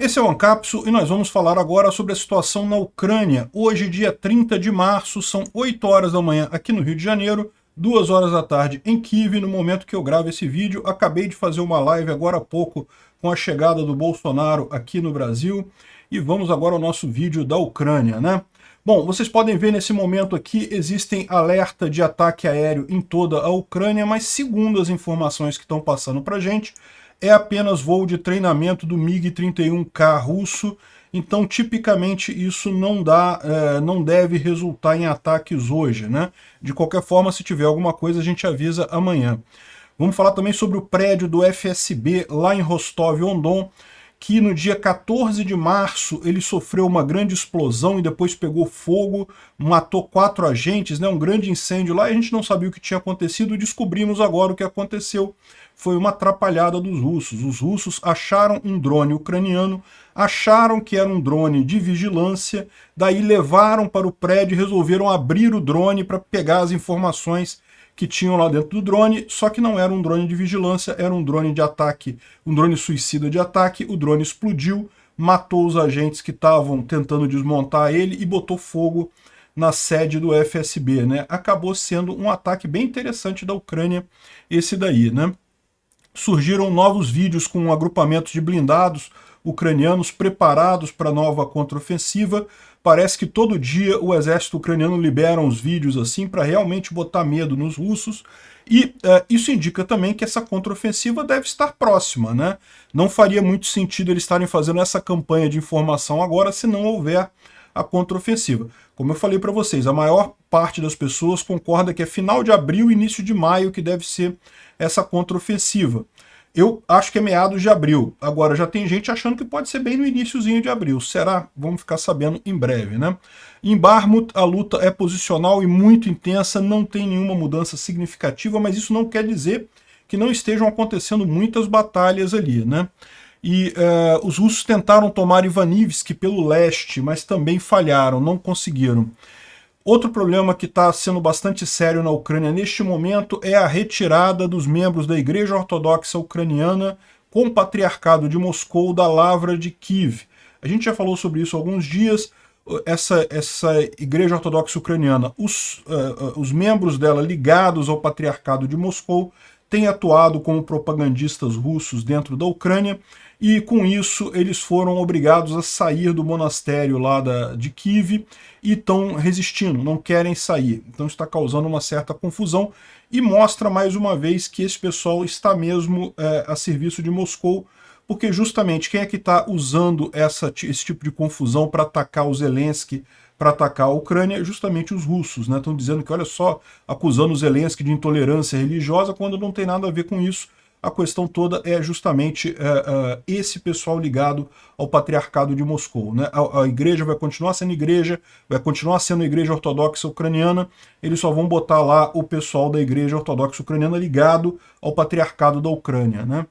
Esse é o Ancapsu e nós vamos falar agora sobre a situação na Ucrânia. Hoje, dia 30 de março, são 8 horas da manhã aqui no Rio de Janeiro, 2 horas da tarde em Kiev, no momento que eu gravo esse vídeo. Acabei de fazer uma live agora há pouco com a chegada do Bolsonaro aqui no Brasil. E vamos agora ao nosso vídeo da Ucrânia, né? Bom, vocês podem ver nesse momento aqui, existem alerta de ataque aéreo em toda a Ucrânia, mas segundo as informações que estão passando para a gente, é apenas voo de treinamento do MiG-31K russo, então tipicamente isso não deve resultar em ataques hoje, né? De qualquer forma, se tiver alguma coisa, a gente avisa amanhã. Vamos falar também sobre o prédio do FSB lá em Rostov-on-Don, que no dia 14 de março ele sofreu uma grande explosão e depois pegou fogo, matou 4 agentes, né, um grande incêndio lá, e a gente não sabia o que tinha acontecido, descobrimos agora o que aconteceu. Foi uma atrapalhada dos russos. Os russos acharam um drone ucraniano, acharam que era um drone de vigilância, daí levaram para o prédio e resolveram abrir o drone para pegar as informações que tinham lá dentro do drone, só que não era um drone de vigilância, era um drone de ataque, um drone suicida de ataque. O drone explodiu, matou os agentes que estavam tentando desmontar ele e botou fogo na sede do FSB, né? Acabou sendo um ataque bem interessante da Ucrânia, esse daí, né? Surgiram novos vídeos com agrupamentos de blindados ucranianos preparados para a nova contraofensiva. Parece que todo dia o exército ucraniano libera uns vídeos assim para realmente botar medo nos russos. E isso indica também que essa contraofensiva deve estar próxima, né? Não faria muito sentido eles estarem fazendo essa campanha de informação agora se não houver a contraofensiva. Como eu falei para vocês, a maior parte das pessoas concorda que é final de abril, início de maio que deve ser essa contraofensiva. Eu acho que é meados de abril. Agora, já tem gente achando que pode ser bem no iniciozinho de abril. Será? Vamos ficar sabendo em breve, né? Em Bakhmut, a luta é posicional e muito intensa, não tem nenhuma mudança significativa, mas isso não quer dizer que não estejam acontecendo muitas batalhas ali, né? E os russos tentaram tomar Ivanivsk pelo leste, mas também falharam, não conseguiram. Outro problema que está sendo bastante sério na Ucrânia neste momento é a retirada dos membros da Igreja Ortodoxa Ucraniana com o Patriarcado de Moscou da Lavra de Kiev. A gente já falou sobre isso há alguns dias. Essa Igreja Ortodoxa Ucraniana, os membros dela ligados ao Patriarcado de Moscou têm atuado como propagandistas russos dentro da Ucrânia, e com isso eles foram obrigados a sair do monastério lá de Kiev e estão resistindo, não querem sair. Então está causando uma certa confusão e mostra mais uma vez que esse pessoal está mesmo a serviço de Moscou, porque justamente quem é que está usando esse tipo de confusão para atacar o Zelensky, para atacar a Ucrânia? Justamente os russos, né? Estão dizendo que, olha só, acusando o Zelensky de intolerância religiosa, quando não tem nada a ver com isso. A questão toda é justamente esse pessoal ligado ao Patriarcado de Moscou, né? A igreja vai continuar sendo igreja, vai continuar sendo a Igreja Ortodoxa Ucraniana, eles só vão botar lá o pessoal da Igreja Ortodoxa Ucraniana ligado ao Patriarcado da Ucrânia, né?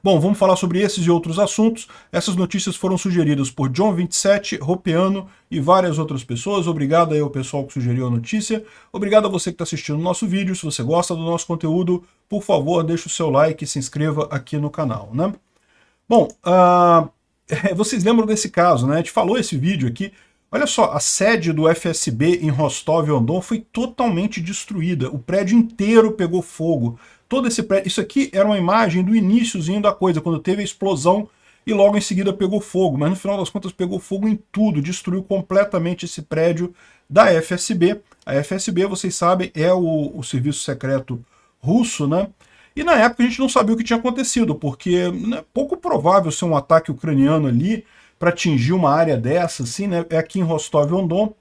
Bom, vamos falar sobre esses e outros assuntos. Essas notícias foram sugeridas por John27, Ropeano e várias outras pessoas. Obrigado aí ao pessoal que sugeriu a notícia. Obrigado a você que está assistindo o nosso vídeo. Se você gosta do nosso conteúdo, por favor, deixe o seu like e se inscreva aqui no canal, né? Bom, vocês lembram desse caso, né? A gente falou esse vídeo aqui. Olha só, a sede do FSB em Rostov-on-Don foi totalmente destruída. O prédio inteiro pegou fogo. Todo esse prédio, isso aqui era uma imagem do iniciozinho da coisa, quando teve a explosão e logo em seguida pegou fogo. Mas no final das contas pegou fogo em tudo, destruiu completamente esse prédio da FSB. A FSB, vocês sabem, é o serviço secreto russo, né? E na época a gente não sabia o que tinha acontecido, porque é pouco provável ser um ataque ucraniano ali para atingir uma área dessa, assim, né? É aqui em Rostov-on-Don,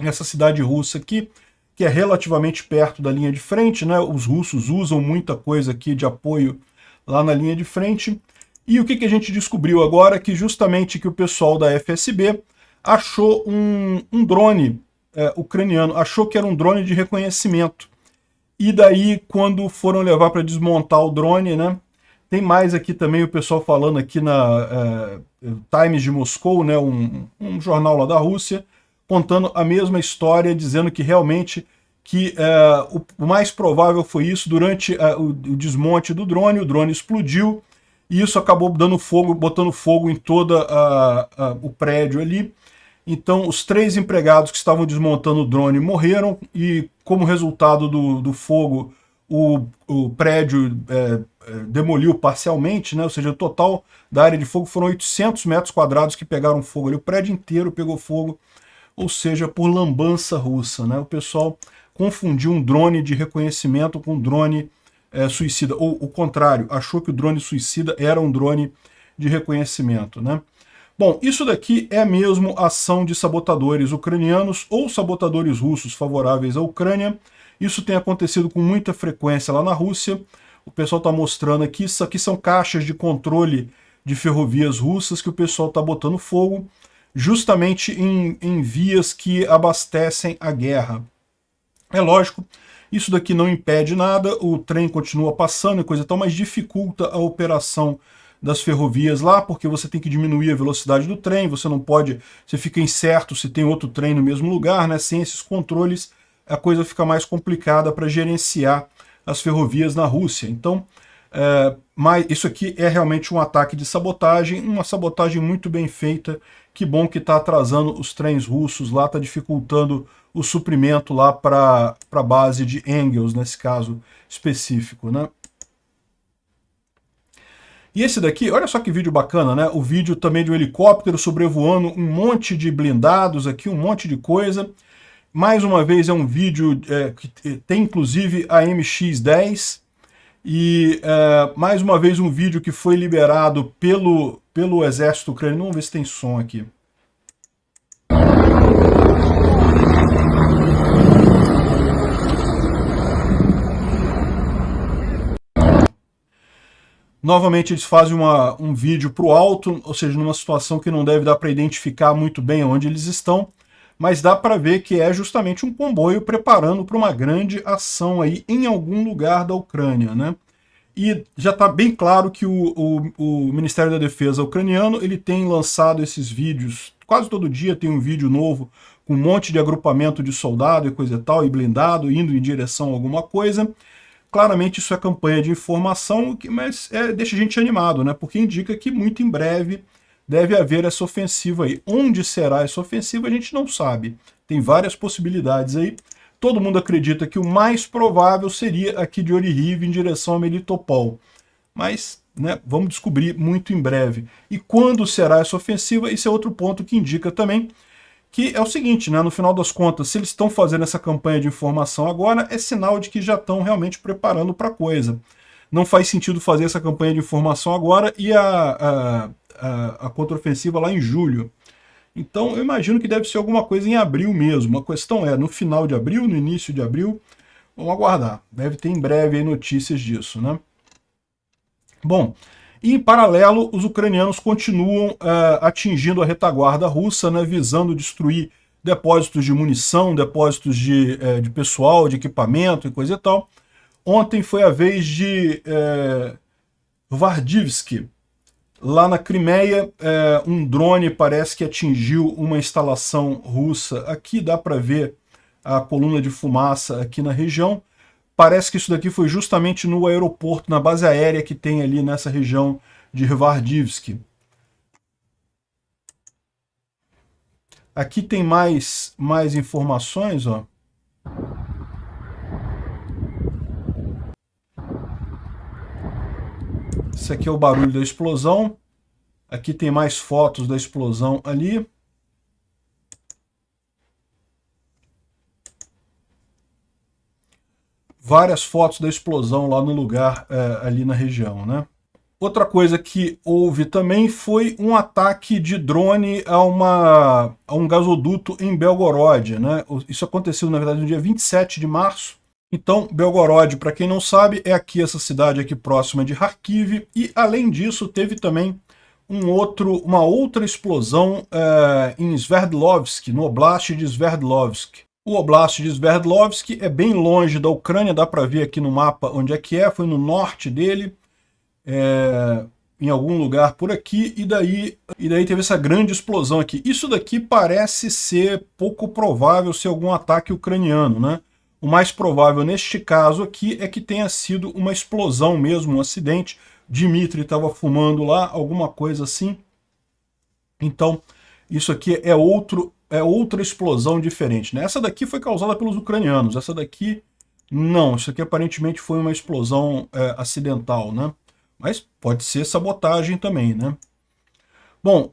essa cidade russa aqui, que é relativamente perto da linha de frente, né? Os russos usam muita coisa aqui de apoio lá na linha de frente. E o que a gente descobriu agora? Que justamente que o pessoal da FSB achou um drone ucraniano, achou que era um drone de reconhecimento. E daí, quando foram levar para desmontar o drone, né? Tem mais aqui também o pessoal falando aqui na Times de Moscou, né? Um jornal lá da Rússia, contando a mesma história, dizendo que realmente o mais provável foi isso. Durante o desmonte do drone, o drone explodiu e isso acabou dando fogo, botando fogo em todo o prédio ali. Então, os 3 empregados que estavam desmontando o drone morreram, e como resultado do fogo, o prédio demoliu parcialmente, né? Ou seja, o total da área de fogo foram 800 metros quadrados que pegaram fogo ali. O prédio inteiro pegou fogo, ou seja, por lambança russa, né? O pessoal confundiu um drone de reconhecimento com um drone suicida, ou o contrário, achou que o drone suicida era um drone de reconhecimento, né? Bom, isso daqui é mesmo ação de sabotadores ucranianos ou sabotadores russos favoráveis à Ucrânia. Isso tem acontecido com muita frequência lá na Rússia. O pessoal está mostrando aqui, isso aqui são caixas de controle de ferrovias russas que o pessoal está botando fogo, justamente em vias que abastecem a guerra. É lógico, isso daqui não impede nada, o trem continua passando e coisa e tal, mas dificulta a operação das ferrovias lá, porque você tem que diminuir a velocidade do trem, você não pode, você fica incerto se tem outro trem no mesmo lugar, né? Sem esses controles, a coisa fica mais complicada para gerenciar as ferrovias na Rússia. Então, mas isso aqui é realmente um ataque de sabotagem, uma sabotagem muito bem feita. Que bom que está atrasando os trens russos lá, está dificultando o suprimento lá para a base de Engels, nesse caso específico, né? E esse daqui, olha só que vídeo bacana, né? O vídeo também de um helicóptero sobrevoando um monte de blindados aqui, um monte de coisa. Mais uma vez é um vídeo que tem inclusive a MX-10. E mais uma vez um vídeo que foi liberado pelo exército ucraniano. Vamos ver se tem som aqui. Novamente eles fazem um vídeo para o alto, ou seja, numa situação que não deve dar para identificar muito bem onde eles estão, mas dá para ver que é justamente um comboio preparando para uma grande ação aí em algum lugar da Ucrânia, né? E já está bem claro que o Ministério da Defesa ucraniano ele tem lançado esses vídeos, quase todo dia tem um vídeo novo com um monte de agrupamento de soldado e coisa e tal, e blindado, indo em direção a alguma coisa. Claramente isso é campanha de informação, mas deixa a gente animado, né? Porque indica que muito em breve deve haver essa ofensiva aí. Onde será essa ofensiva a gente não sabe. Tem várias possibilidades aí. Todo mundo acredita que o mais provável seria aqui de Oryhiv em direção a Melitopol. Mas, né, vamos descobrir muito em breve. E quando será essa ofensiva? Esse é outro ponto que indica também que é o seguinte, né, no final das contas, se eles estão fazendo essa campanha de informação agora, é sinal de que já estão realmente preparando para a coisa. Não faz sentido fazer essa campanha de informação agora e a contraofensiva lá em julho. Então eu imagino que deve ser alguma coisa em abril mesmo. A questão é no final de abril, no início de abril. Vamos aguardar. Deve ter em breve aí notícias disso, né? Bom, e em paralelo os ucranianos continuam atingindo a retaguarda russa, né, visando destruir depósitos de munição, depósitos de pessoal, de equipamento e coisa e tal. Ontem foi a vez de Vardivsk, lá na Crimeia, um drone parece que atingiu uma instalação russa. Aqui dá para ver a coluna de fumaça aqui na região. Parece que isso daqui foi justamente no aeroporto, na base aérea que tem ali nessa região de Vardivsk. Aqui tem mais informações, ó. Esse aqui é o barulho da explosão. Aqui tem mais fotos da explosão ali. Várias fotos da explosão lá no lugar, ali na região, né? Outra coisa que houve também foi um ataque de drone a um gasoduto em Belgorod, né? Isso aconteceu, na verdade, no dia 27 de março. Então, Belgorod, para quem não sabe, é aqui essa cidade aqui próxima de Kharkiv. E, além disso, teve também uma outra explosão em Sverdlovsk, no Oblast de Sverdlovsk. O Oblast de Sverdlovsk é bem longe da Ucrânia, dá para ver aqui no mapa onde é, foi no norte dele, em algum lugar por aqui, e daí teve essa grande explosão aqui. Isso daqui parece ser pouco provável ser algum ataque ucraniano, né? O mais provável neste caso aqui é que tenha sido uma explosão mesmo, um acidente, Dmitry estava fumando lá, alguma coisa assim. Então, isso aqui é outra explosão diferente, né? Essa daqui foi causada pelos ucranianos, essa daqui não, isso aqui aparentemente foi uma explosão acidental, né? Mas pode ser sabotagem também, né? Bom,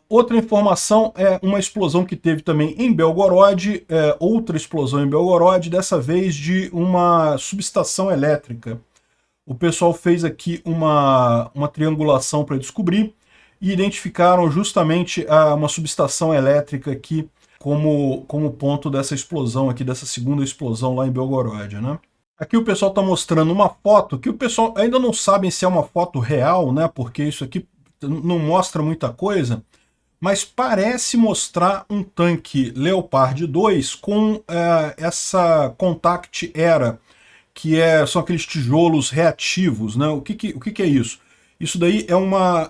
outra informação é uma explosão que teve também em Belgorod, outra explosão em Belgorod, dessa vez de uma subestação elétrica. O pessoal fez aqui uma triangulação para descobrir e identificaram justamente uma subestação elétrica aqui como ponto dessa explosão aqui, dessa segunda explosão lá em Belgorod, né? Aqui o pessoal está mostrando uma foto que o pessoal ainda não sabe se é uma foto real, né? Porque isso aqui não mostra muita coisa, mas parece mostrar um tanque Leopard 2 com essa Contact Era, que são aqueles tijolos reativos, né? O que é isso? Isso daí é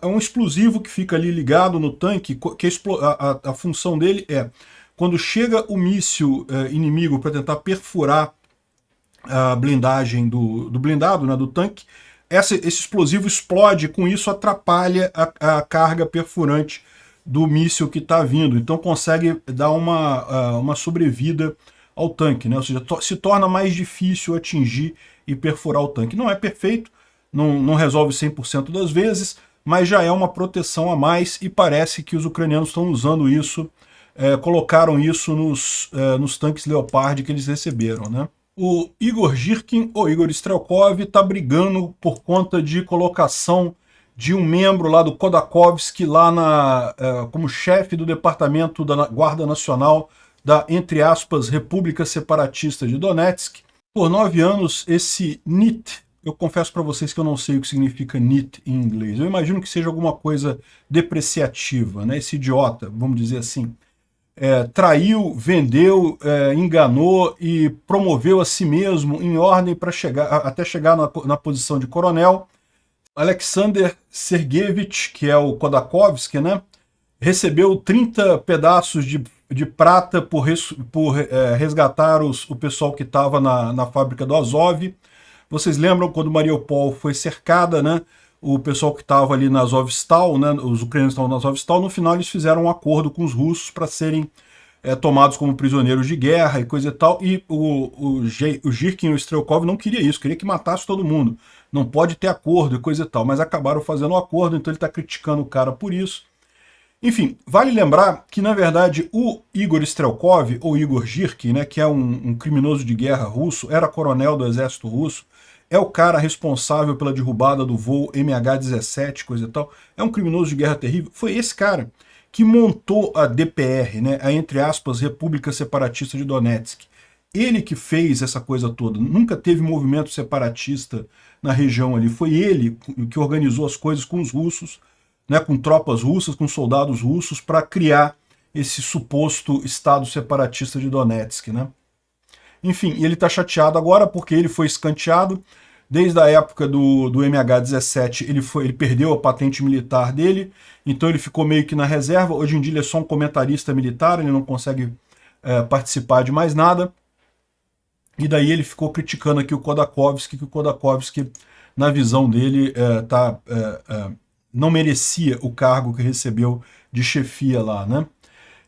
um explosivo que fica ali ligado no tanque, que a função dele é, quando chega o míssil inimigo para tentar perfurar a blindagem do blindado, né, do tanque, esse explosivo explode, com isso atrapalha a carga perfurante do míssil que está vindo, então consegue dar uma sobrevida ao tanque, né? Ou seja, se torna mais difícil atingir e perfurar o tanque. Não é perfeito, não resolve 100% das vezes, mas já é uma proteção a mais e parece que os ucranianos estão usando isso, colocaram isso nos tanques Leopard que eles receberam, né? O Igor Girkin, ou Igor Strelkov, está brigando por conta de colocação de um membro lá do Khodorkovsky lá como chefe do departamento da Guarda Nacional da, entre aspas, República Separatista de Donetsk. Por 9 anos, esse NIT, eu confesso para vocês que eu não sei o que significa NIT em inglês, eu imagino que seja alguma coisa depreciativa, né? Esse idiota, vamos dizer assim. Traiu, vendeu, enganou e promoveu a si mesmo em ordem para até chegar na posição de coronel. Alexander Sergeyevich, que é o Khodorkovsky, né, recebeu 30 pedaços de prata por resgatar o pessoal que estava na fábrica do Azov. Vocês lembram quando Mariupol foi cercada, né? O pessoal que estava ali na Azovstal, né, os ucranianos estavam na Azovstal, no final eles fizeram um acordo com os russos para serem tomados como prisioneiros de guerra e coisa e tal, e o Girkin e o Strelkov não queria isso, queria que matasse todo mundo. Não pode ter acordo e coisa e tal, mas acabaram fazendo um acordo, então ele está criticando o cara por isso. Enfim, vale lembrar que, na verdade, o Igor Strelkov, ou Igor Girkin, né, que é um criminoso de guerra russo, era coronel do exército russo, é o cara responsável pela derrubada do voo MH17, coisa e tal, é um criminoso de guerra terrível. Foi esse cara que montou a DPR, né, a, entre aspas, República Separatista de Donetsk. Ele que fez essa coisa toda, nunca teve movimento separatista na região ali, foi ele que organizou as coisas com os russos, né, com tropas russas, com soldados russos, para criar esse suposto Estado separatista de Donetsk, né? Enfim, ele está chateado agora porque ele foi escanteado. Desde a época do MH17, ele perdeu a patente militar dele, então ele ficou meio que na reserva. Hoje em dia ele é só um comentarista militar, ele não consegue participar de mais nada. E daí ele ficou criticando aqui o Khodorkovsky, que o Khodorkovsky, na visão dele, não merecia o cargo que recebeu de chefia lá, né?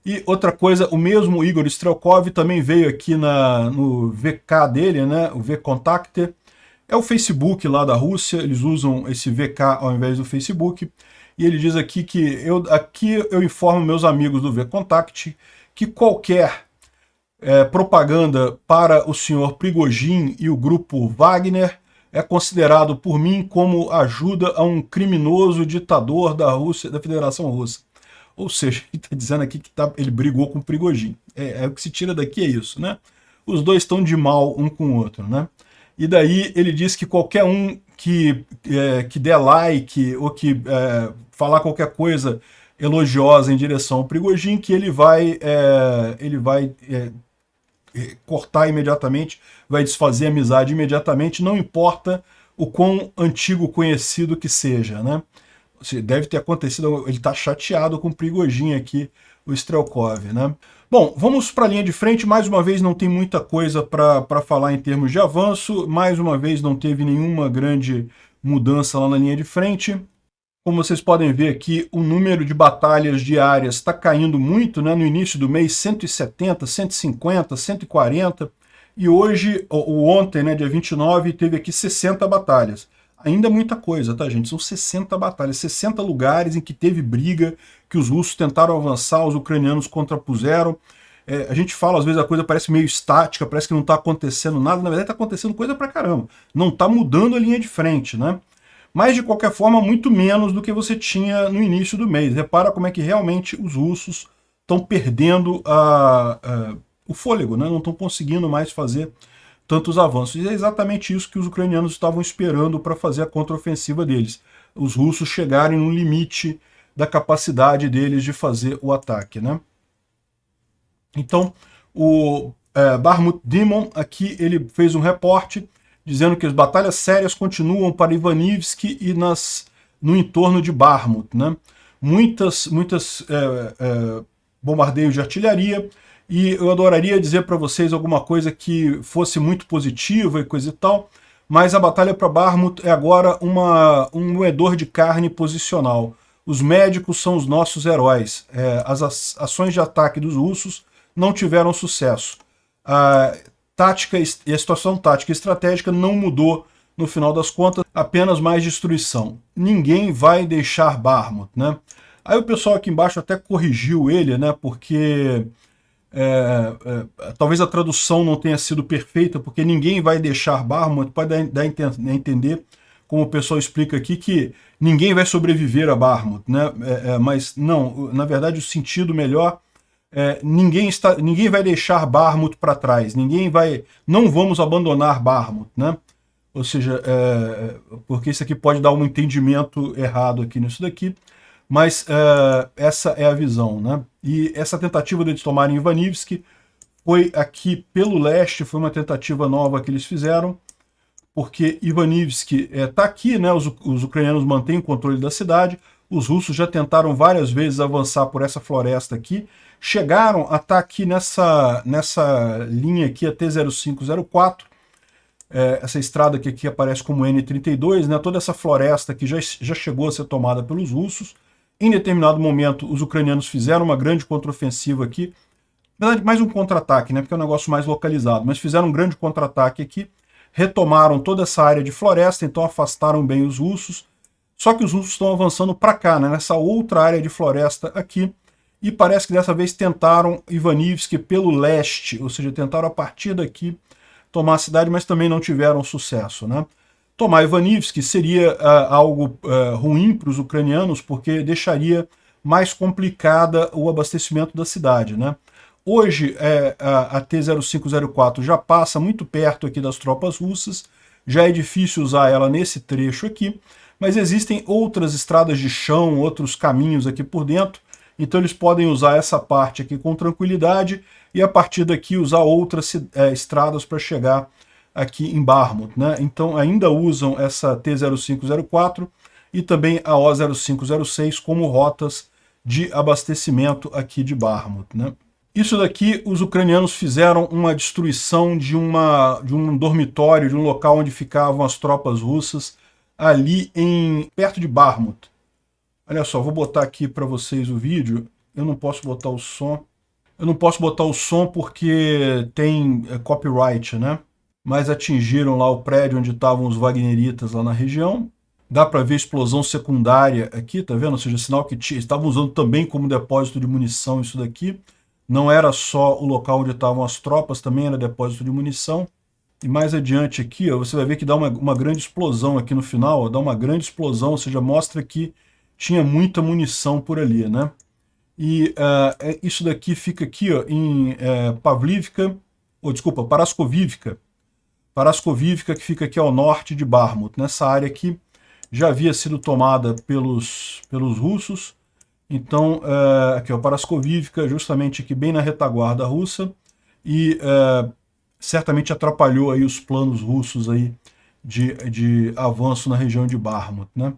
E outra coisa, o mesmo Igor Strelkov também veio aqui no VK dele, né, o VKontakte, é o Facebook lá da Rússia, eles usam esse VK ao invés do Facebook, e ele diz aqui que eu informo meus amigos do VKontakte que qualquer propaganda para o senhor Prigozhin e o grupo Wagner é considerado por mim como ajuda a um criminoso ditador da Rússia, da Federação Russa. Ou seja, ele está dizendo aqui que ele brigou com o Prigozhin. O que se tira daqui é isso, né? Os dois estão de mal um com o outro, né? E daí ele diz que qualquer um que der like ou que falar qualquer coisa elogiosa em direção ao Prigozhin, que ele vai cortar imediatamente, vai desfazer a amizade imediatamente, não importa o quão antigo conhecido que seja, né? Deve ter acontecido, ele está chateado com o Prigozhin aqui, o Strelkov, né? Bom, vamos para a linha de frente. Mais uma vez não tem muita coisa para falar em termos de avanço, mais uma vez não teve nenhuma grande mudança lá na linha de frente. Como vocês podem ver aqui, o número de batalhas diárias está caindo muito, né? No início do mês, 170, 150, 140, e hoje, ou ontem, né, dia 29, teve aqui 60 batalhas. Ainda é muita coisa, tá, gente? São 60 batalhas, 60 lugares em que teve briga, que os russos tentaram avançar, os ucranianos contrapuseram. A gente fala, às vezes a coisa parece meio estática, parece que não está acontecendo nada, na verdade está acontecendo coisa pra caramba. Não está mudando a linha de frente, né? Mas, de qualquer forma, muito menos do que você tinha no início do mês. Repara como é que realmente os russos estão perdendo o fôlego, né? Não estão conseguindo mais fazer tantos avanços. E é exatamente isso que os ucranianos estavam esperando para fazer a contraofensiva deles. Os russos chegarem no limite da capacidade deles de fazer o ataque, né? Então, o Bahmut Demon aqui, ele fez um reporte dizendo que as batalhas sérias continuam para Ivanivsk e no entorno de Bahmut, né? Muitas bombardeios de artilharia, e eu adoraria dizer para vocês alguma coisa que fosse muito positiva e coisa e tal, mas a batalha para Bahmut é agora um moedor de carne posicional. Os médicos são os nossos heróis. As ações de ataque dos russos não tiveram sucesso. A situação tática e estratégica não mudou no final das contas, apenas mais destruição. Ninguém vai deixar Bahmut, né? Aí o pessoal aqui embaixo até corrigiu ele, né? Porque talvez a tradução não tenha sido perfeita, porque ninguém vai deixar Bahmut, pode dar a entender, como o pessoal explica aqui, que ninguém vai sobreviver a Bahmut, né? Mas não, na verdade o sentido melhor ninguém vai deixar Bahmut para trás, não vamos abandonar Bahmut, né? Ou seja, porque isso aqui pode dar um entendimento errado aqui nisso daqui, mas essa é a visão, né? E essa tentativa de eles tomarem Ivanivsk foi aqui pelo leste, foi uma tentativa nova que eles fizeram, porque Ivanivsk está aqui, né? Os ucranianos mantêm o controle da cidade, os russos já tentaram várias vezes avançar por essa floresta aqui, chegaram a estar aqui nessa linha aqui, a T0504, essa estrada que aqui aparece como N32, né, toda essa floresta que já chegou a ser tomada pelos russos. Em determinado momento, os ucranianos fizeram uma grande contraofensiva aqui, na verdade, mais um contra-ataque, né, porque é um negócio mais localizado, mas fizeram um grande contra-ataque aqui, retomaram toda essa área de floresta, então afastaram bem os russos, só que os russos estão avançando para cá, né, nessa outra área de floresta aqui, e parece que dessa vez tentaram Ivanivsk pelo leste, ou seja, tentaram a partir daqui tomar a cidade, mas também não tiveram sucesso, né? Tomar Ivanivsk seria algo ruim para os ucranianos, porque deixaria mais complicada o abastecimento da cidade, né? Hoje a T0504 já passa muito perto aqui das tropas russas, já é difícil usar ela nesse trecho aqui, mas existem outras estradas de chão, outros caminhos aqui por dentro, então eles podem usar essa parte aqui com tranquilidade e a partir daqui usar outras estradas para chegar aqui em Bahmut, né? Então ainda usam essa T0504 e também a O0506 como rotas de abastecimento aqui de Bahmut, né? Isso daqui, os ucranianos fizeram uma destruição de um dormitório, de um local onde ficavam as tropas russas, ali perto de Bahmut. Olha só, vou botar aqui para vocês o vídeo. Eu não posso botar o som. Eu não posso botar o som porque tem copyright, né? Mas atingiram lá o prédio onde estavam os wagneritas lá na região. Dá para ver explosão secundária aqui, tá vendo? Ou seja, sinal que estavam usando também como depósito de munição isso daqui. Não era só o local onde estavam as tropas, também era depósito de munição. E mais adiante aqui, ó, você vai ver que dá uma grande explosão aqui no final, ó, dá uma grande explosão, ou seja, mostra que tinha muita munição por ali, né? E isso daqui fica aqui, ó, em Paraskovivka. Paraskovivka, que fica aqui ao norte de Bahmut. Nessa área aqui já havia sido tomada pelos russos. Então, aqui, ó, Paraskovivka, justamente aqui bem na retaguarda russa. E certamente atrapalhou aí os planos russos aí de avanço na região de Bahmut, né?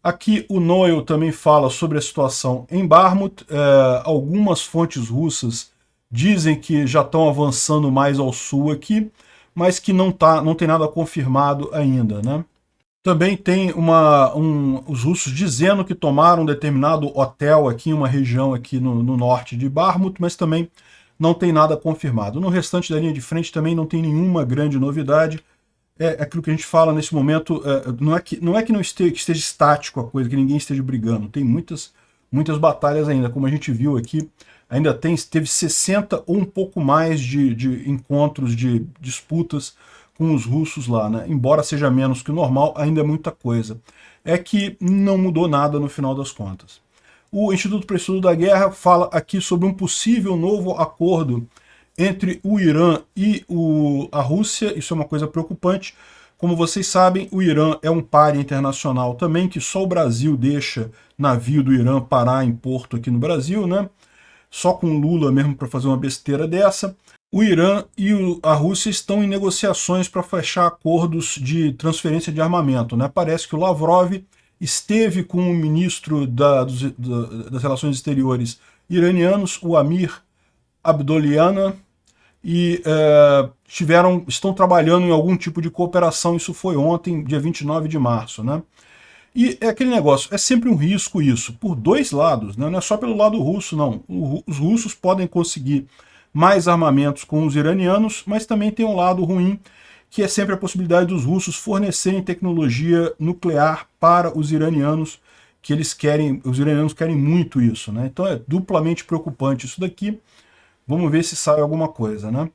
Aqui o Noel também fala sobre a situação em Bahmut. Algumas fontes russas dizem que já estão avançando mais ao sul aqui, mas que não tem nada confirmado ainda, né? Também tem os russos dizendo que tomaram um determinado hotel aqui em uma região aqui no norte de Bakhmut, mas também não tem nada confirmado. No restante da linha de frente também não tem nenhuma grande novidade. É aquilo que a gente fala nesse momento, não é que não esteja, que esteja estático a coisa, que ninguém esteja brigando. Tem muitas batalhas ainda, como a gente viu aqui. Ainda teve 60 ou um pouco mais de encontros, de disputas com os russos lá, né? Embora seja menos que o normal, ainda é muita coisa. É que não mudou nada no final das contas. O Instituto para o Estudo da Guerra fala aqui sobre um possível novo acordo entre o Irã e a Rússia. Isso é uma coisa preocupante. Como vocês sabem, o Irã é um pária internacional também, que só o Brasil deixa navio do Irã parar em porto aqui no Brasil, né? Só com Lula mesmo para fazer uma besteira dessa. O Irã e a Rússia estão em negociações para fechar acordos de transferência de armamento, né? Parece que o Lavrov esteve com o ministro das Relações Exteriores iranianos, o Amir Abdollahian, e estão trabalhando em algum tipo de cooperação. Isso foi ontem, dia 29 de março, né? E é aquele negócio, é sempre um risco isso, por dois lados, né? Não é só pelo lado russo, não. Os russos podem conseguir mais armamentos com os iranianos, mas também tem um lado ruim, que é sempre a possibilidade dos russos fornecerem tecnologia nuclear para os iranianos, que os iranianos querem muito isso, né? Então é duplamente preocupante isso daqui. Vamos ver se sai alguma coisa, né?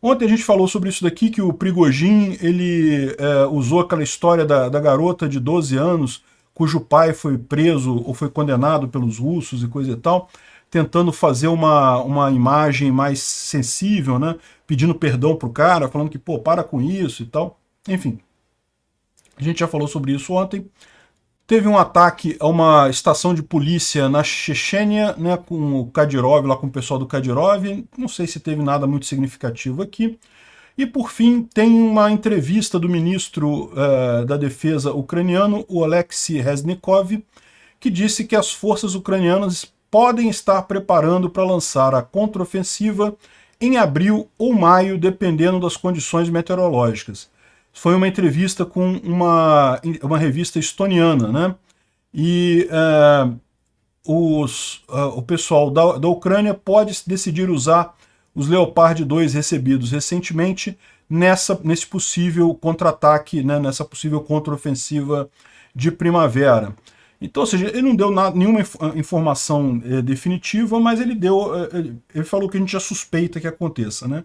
Ontem a gente falou sobre isso daqui, que o Prigozhin, ele usou aquela história da garota de 12 anos, cujo pai foi preso ou foi condenado pelos russos e coisa e tal, tentando fazer uma imagem mais sensível, né? Pedindo perdão pro cara, falando que, pô, para com isso e tal. Enfim, a gente já falou sobre isso ontem. Teve um ataque a uma estação de polícia na Chechênia, né, com o Kadyrov, lá com o pessoal do Kadyrov. Não sei se teve nada muito significativo aqui. E, por fim, tem uma entrevista do ministro da Defesa ucraniano, o Oleksiy Reznikov, que disse que as forças ucranianas podem estar preparando para lançar a contraofensiva em abril ou maio, dependendo das condições meteorológicas. Foi uma entrevista com uma revista estoniana, né? E o pessoal da Ucrânia pode decidir usar os Leopard 2 recebidos recentemente nesse possível contra-ataque, né? Nessa possível contraofensiva de primavera. Então, ou seja, ele não deu nenhuma informação definitiva, mas ele falou que a gente já suspeita que aconteça, né?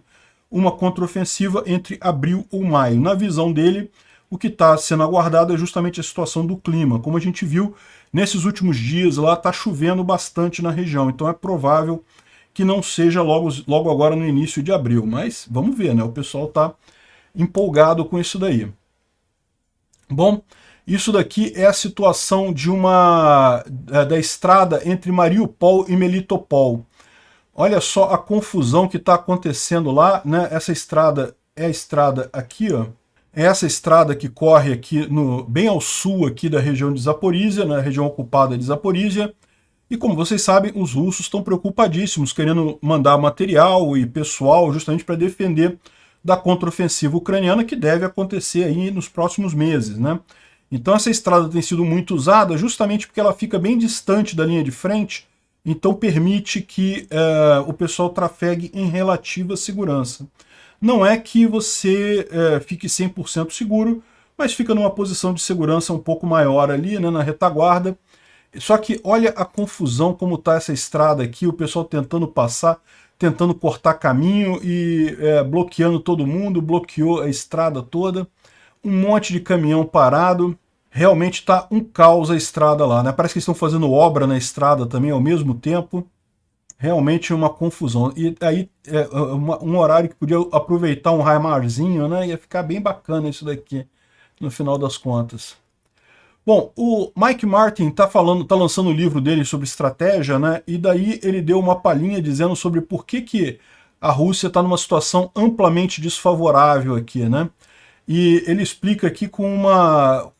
Uma contraofensiva entre abril ou maio. Na visão dele, o que está sendo aguardado é justamente a situação do clima. Como a gente viu, nesses últimos dias lá está chovendo bastante na região, então é provável que não seja logo agora no início de abril. Mas vamos ver, né? O pessoal está empolgado com isso daí. Bom, isso daqui é a situação da estrada entre Mariupol e Melitopol. Olha só a confusão que está acontecendo lá, né? Essa estrada é a estrada aqui, ó. É essa estrada que corre aqui bem ao sul aqui da região de Zaporísia, na região ocupada de Zaporísia. E como vocês sabem, os russos estão preocupadíssimos, querendo mandar material e pessoal justamente para defender da contraofensiva ucraniana, que deve acontecer aí nos próximos meses, né? Então essa estrada tem sido muito usada justamente porque ela fica bem distante da linha de frente, então permite que o pessoal trafegue em relativa segurança. Não é que você fique 100% seguro, mas fica numa posição de segurança um pouco maior ali, né, na retaguarda. Só que olha a confusão como está essa estrada aqui, o pessoal tentando passar, tentando cortar caminho e bloqueando todo mundo, bloqueou a estrada toda, um monte de caminhão parado. Realmente está um caos a estrada lá, né? Parece que estão fazendo obra na estrada também ao mesmo tempo. Realmente uma confusão. E aí um horário que podia aproveitar um raimarzinho, né? Ia ficar bem bacana isso daqui, no final das contas. Bom, o Mike Martin tá lançando o livro dele sobre estratégia, né? E daí ele deu uma palhinha dizendo sobre por que a Rússia está numa situação amplamente desfavorável aqui, né? E ele explica aqui com uma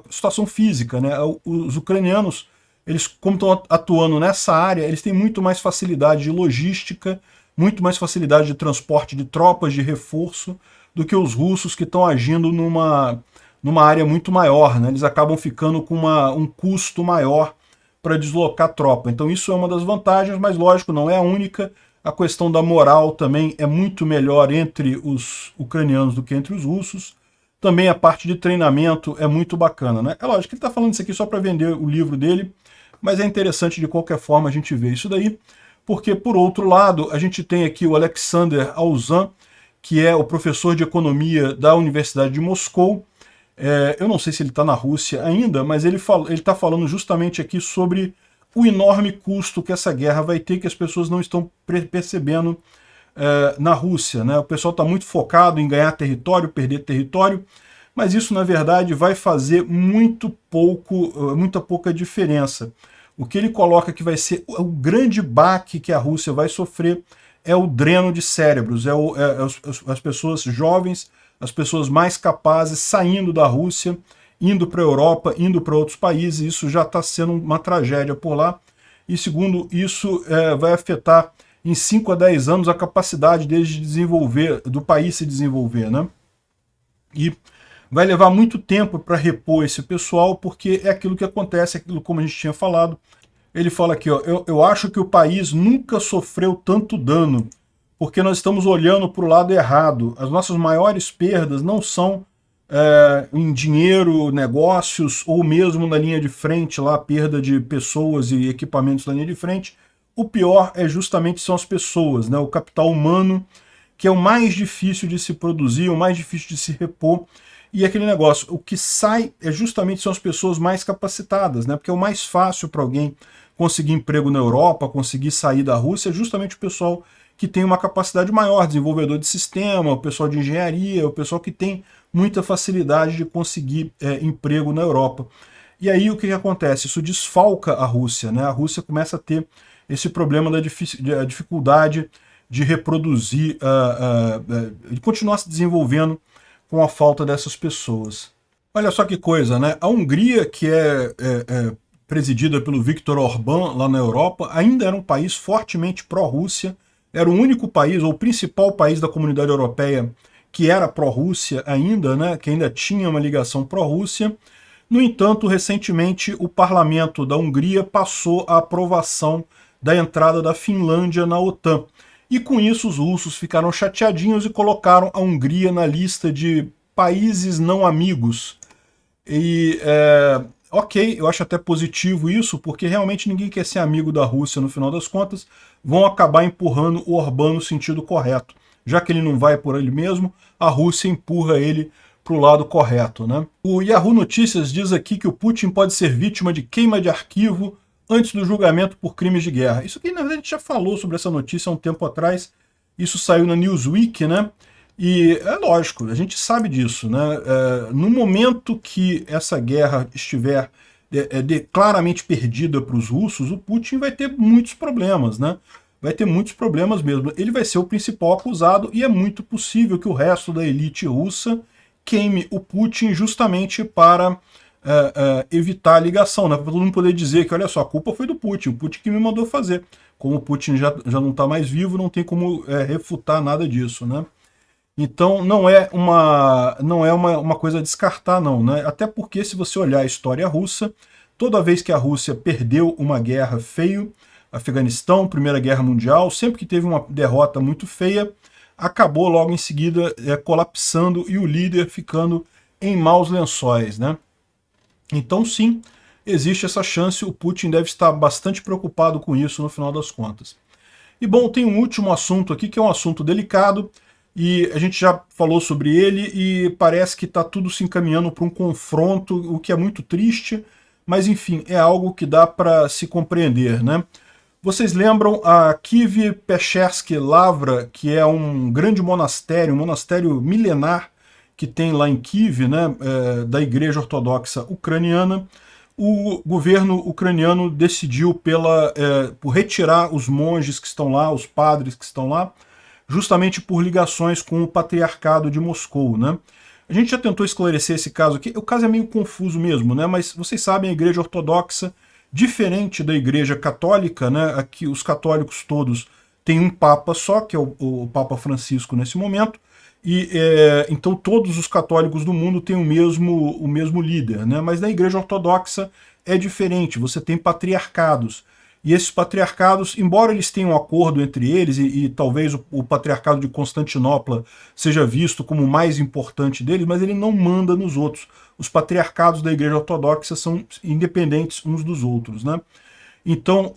situação física, né? Os ucranianos, eles, como estão atuando nessa área, eles têm muito mais facilidade de logística, muito mais facilidade de transporte de tropas, de reforço, do que os russos que estão agindo numa área muito maior, né? Eles acabam ficando com um custo maior para deslocar tropa. Então isso é uma das vantagens, mas lógico, não é a única. A questão da moral também é muito melhor entre os ucranianos do que entre os russos. Também a parte de treinamento é muito bacana, né? É lógico que ele está falando isso aqui só para vender o livro dele, mas é interessante de qualquer forma a gente ver isso daí, porque por outro lado a gente tem aqui o Alexander Alzan, que é o professor de economia da Universidade de Moscou. Eu não sei se ele está na Rússia ainda, mas ele está falando justamente aqui sobre o enorme custo que essa guerra vai ter, que as pessoas não estão percebendo na Rússia, né? O pessoal está muito focado em ganhar território, perder território, mas isso na verdade vai fazer muita pouca diferença. O que ele coloca que vai ser o grande baque que a Rússia vai sofrer é o dreno de cérebros, as pessoas jovens, as pessoas mais capazes saindo da Rússia, indo para a Europa, indo para outros países. Isso já está sendo uma tragédia por lá. E segundo, isso vai afetar em 5 a 10 anos a capacidade deles de desenvolver, do país se desenvolver, né? E vai levar muito tempo para repor esse pessoal, porque é aquilo que acontece, aquilo como a gente tinha falado. Ele fala aqui, ó, eu acho que o país nunca sofreu tanto dano, porque nós estamos olhando para o lado errado. As nossas maiores perdas não são em dinheiro, negócios, ou mesmo na linha de frente, lá, perda de pessoas e equipamentos na linha de frente. O pior justamente são as pessoas, né? O capital humano, que é o mais difícil de se produzir, o mais difícil de se repor. E aquele negócio, o que sai justamente são as pessoas mais capacitadas, né? Porque é o mais fácil para alguém conseguir emprego na Europa, conseguir sair da Rússia, é justamente o pessoal que tem uma capacidade maior, desenvolvedor de sistema, o pessoal de engenharia, o pessoal que tem muita facilidade de conseguir emprego na Europa. E aí o que acontece? Isso desfalca a Rússia, né? A Rússia começa a ter esse problema da dificuldade de reproduzir, de continuar se desenvolvendo com a falta dessas pessoas. Olha só que coisa, né? A Hungria, que é presidida pelo Viktor Orbán lá na Europa, ainda era um país fortemente pró-Rússia, era o único país, ou o principal país da comunidade europeia que era pró-Rússia ainda, né? Que ainda tinha uma ligação pró-Rússia. No entanto, recentemente o parlamento da Hungria passou a aprovação da entrada da Finlândia na OTAN. E com isso os russos ficaram chateadinhos e colocaram a Hungria na lista de países não amigos. E, ok, eu acho até positivo isso, porque realmente ninguém quer ser amigo da Rússia no final das contas, vão acabar empurrando o Orbán no sentido correto. Já que ele não vai por ele mesmo, a Rússia empurra ele para o lado correto, né? O Yahoo Notícias diz aqui que o Putin pode ser vítima de queima de arquivo antes do julgamento por crimes de guerra. Isso aqui, na verdade, a gente já falou sobre essa notícia há um tempo atrás. Isso saiu na Newsweek, né? E é lógico, a gente sabe disso, né? No momento que essa guerra estiver claramente perdida para os russos, o Putin vai ter muitos problemas, né? Vai ter muitos problemas mesmo. Ele vai ser o principal acusado e é muito possível que o resto da elite russa queime o Putin justamente para evitar a ligação, né? Para todo mundo poder dizer que, olha só, a culpa foi do Putin, o Putin que me mandou fazer. Como o Putin já não está mais vivo, não tem como refutar nada disso, né? Então não é uma coisa a descartar, não, né? Até porque se você olhar a história russa, toda vez que a Rússia perdeu uma guerra feio, Afeganistão, Primeira Guerra Mundial, sempre que teve uma derrota muito feia, acabou logo em seguida colapsando e o líder ficando em maus lençóis, né? Então sim, existe essa chance, o Putin deve estar bastante preocupado com isso no final das contas. E bom, tem um último assunto aqui, que é um assunto delicado, e a gente já falou sobre ele, e parece que está tudo se encaminhando para um confronto, o que é muito triste, mas enfim, é algo que dá para se compreender, né? Vocês lembram a Kiev-Pechersky Lavra, que é um grande monastério, um monastério milenar que tem lá em Kiev, né, da Igreja Ortodoxa Ucraniana. O governo ucraniano decidiu por retirar os monges que estão lá, os padres que estão lá, justamente por ligações com o Patriarcado de Moscou, né? A gente já tentou esclarecer esse caso aqui, o caso é meio confuso mesmo, né? Mas vocês sabem, a Igreja Ortodoxa, diferente da Igreja Católica, né? Aqui os católicos todos têm um Papa só, que é o Papa Francisco nesse momento, Então todos os católicos do mundo têm o mesmo líder, né? Mas na Igreja Ortodoxa é diferente, você tem patriarcados. E esses patriarcados, embora eles tenham um acordo entre eles, e talvez o patriarcado de Constantinopla seja visto como o mais importante deles, mas ele não manda nos outros. Os patriarcados da Igreja Ortodoxa são independentes uns dos outros, né? Então,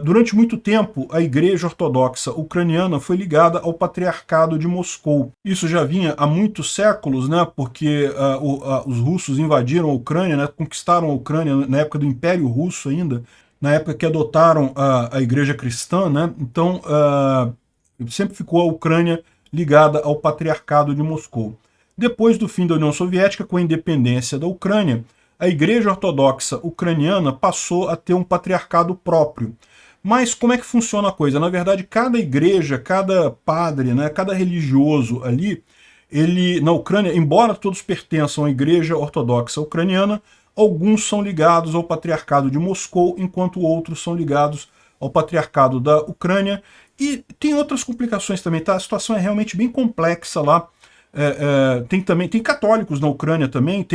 durante muito tempo, a Igreja Ortodoxa Ucraniana foi ligada ao Patriarcado de Moscou. Isso já vinha há muitos séculos, né, porque os russos invadiram a Ucrânia, né, conquistaram a Ucrânia na época do Império Russo ainda, na época que adotaram a Igreja Cristã, né, então sempre ficou a Ucrânia ligada ao Patriarcado de Moscou. Depois do fim da União Soviética, com a independência da Ucrânia, a Igreja Ortodoxa Ucraniana passou a ter um patriarcado próprio. Mas como é que funciona a coisa? Na verdade, cada igreja, cada padre, né, cada religioso ali, na Ucrânia, embora todos pertençam à Igreja Ortodoxa Ucraniana, alguns são ligados ao Patriarcado de Moscou, enquanto outros são ligados ao Patriarcado da Ucrânia. E tem outras complicações também, tá? A situação é realmente bem complexa lá. Tem católicos na Ucrânia também,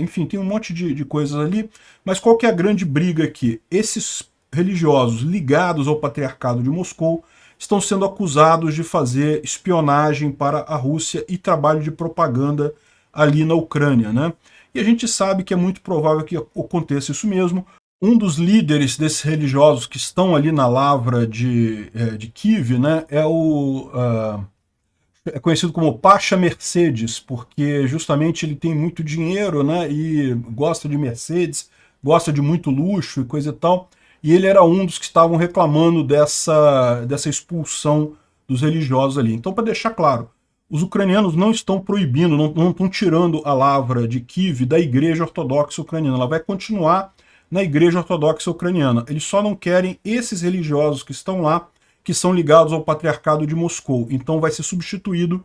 enfim, tem um monte de coisas ali, mas qual que é a grande briga aqui? Esses religiosos ligados ao Patriarcado de Moscou estão sendo acusados de fazer espionagem para a Rússia e trabalho de propaganda ali na Ucrânia, né? E a gente sabe que é muito provável que aconteça isso mesmo. Um dos líderes desses religiosos que estão ali na lavra de Kiev, né, é conhecido como Pacha Mercedes, porque justamente ele tem muito dinheiro, né, e gosta de Mercedes, gosta de muito luxo e coisa e tal, e ele era um dos que estavam reclamando dessa expulsão dos religiosos ali. Então, para deixar claro, os ucranianos não estão proibindo, não estão tirando a lavra de Kiev da Igreja Ortodoxa Ucraniana, ela vai continuar na Igreja Ortodoxa Ucraniana. Eles só não querem esses religiosos que estão lá, que são ligados ao Patriarcado de Moscou. Então vai ser substituído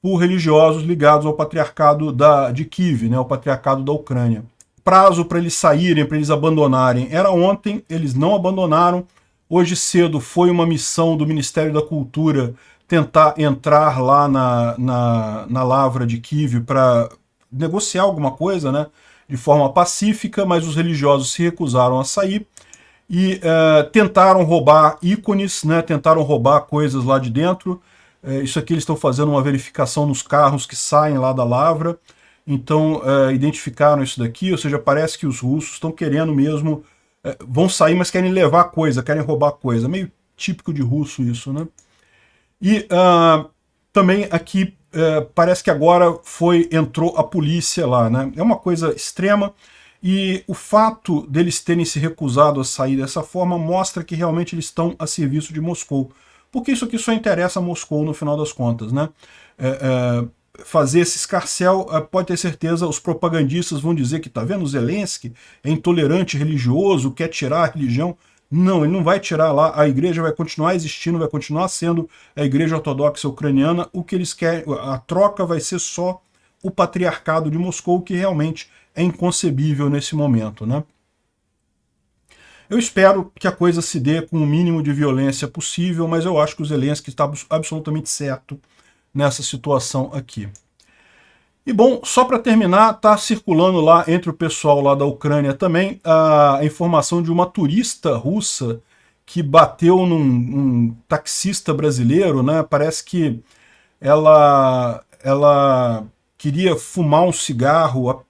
por religiosos ligados ao Patriarcado de Kiev, né, ao Patriarcado da Ucrânia. Prazo para eles saírem, para eles abandonarem, era ontem, eles não abandonaram. Hoje cedo foi uma missão do Ministério da Cultura tentar entrar lá na lavra de Kiev para negociar alguma coisa, né, de forma pacífica, mas os religiosos se recusaram a sair. E tentaram roubar ícones, né, tentaram roubar coisas lá de dentro. Isso aqui eles estão fazendo uma verificação nos carros que saem lá da lavra. Então identificaram isso daqui, ou seja, parece que os russos estão querendo mesmo, vão sair, mas querem levar coisa, querem roubar coisa. Meio típico de russo isso, né? E também aqui parece que agora entrou a polícia lá, né? É uma coisa extrema. E o fato deles terem se recusado a sair dessa forma mostra que realmente eles estão a serviço de Moscou. Porque isso aqui só interessa a Moscou no final das contas, né? Fazer esse escarcéu, pode ter certeza, os propagandistas vão dizer que, tá vendo, Zelensky é intolerante religioso, quer tirar a religião. Não, ele não vai tirar lá, a igreja vai continuar existindo, vai continuar sendo a Igreja Ortodoxa Ucraniana. O que eles querem, a troca vai ser só o Patriarcado de Moscou, que realmente é inconcebível nesse momento, né? Eu espero que a coisa se dê com o mínimo de violência possível, mas eu acho que o Zelensky está absolutamente certo nessa situação aqui. E bom, só para terminar, está circulando lá entre o pessoal lá da Ucrânia também a informação de uma turista russa que bateu num taxista brasileiro, né? Parece que ela queria fumar um cigarro,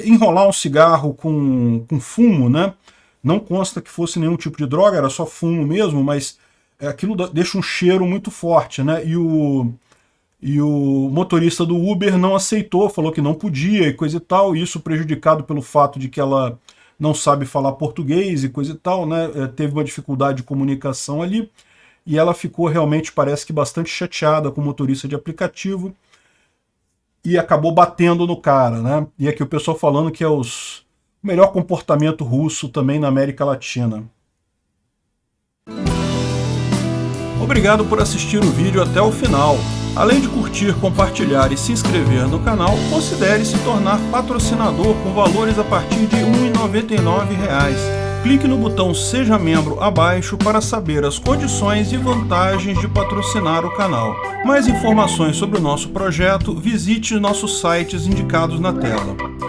enrolar um cigarro com fumo, né? Não consta que fosse nenhum tipo de droga, era só fumo mesmo, mas aquilo deixa um cheiro muito forte, né? E o motorista do Uber não aceitou, falou que não podia e coisa e tal, isso prejudicado pelo fato de que ela não sabe falar português e coisa e tal, né? Teve uma dificuldade de comunicação ali. E ela ficou realmente, parece que bastante chateada com o motorista de aplicativo e acabou batendo no cara, né? E aqui o pessoal falando que é o melhor comportamento russo também na América Latina. Obrigado por assistir o vídeo até o final. Além de curtir, compartilhar e se inscrever no canal, considere se tornar patrocinador com valores a partir de R$ 1,99. Clique no botão Seja Membro abaixo para saber as condições e vantagens de patrocinar o canal. Mais informações sobre o nosso projeto, visite nossos sites indicados na tela.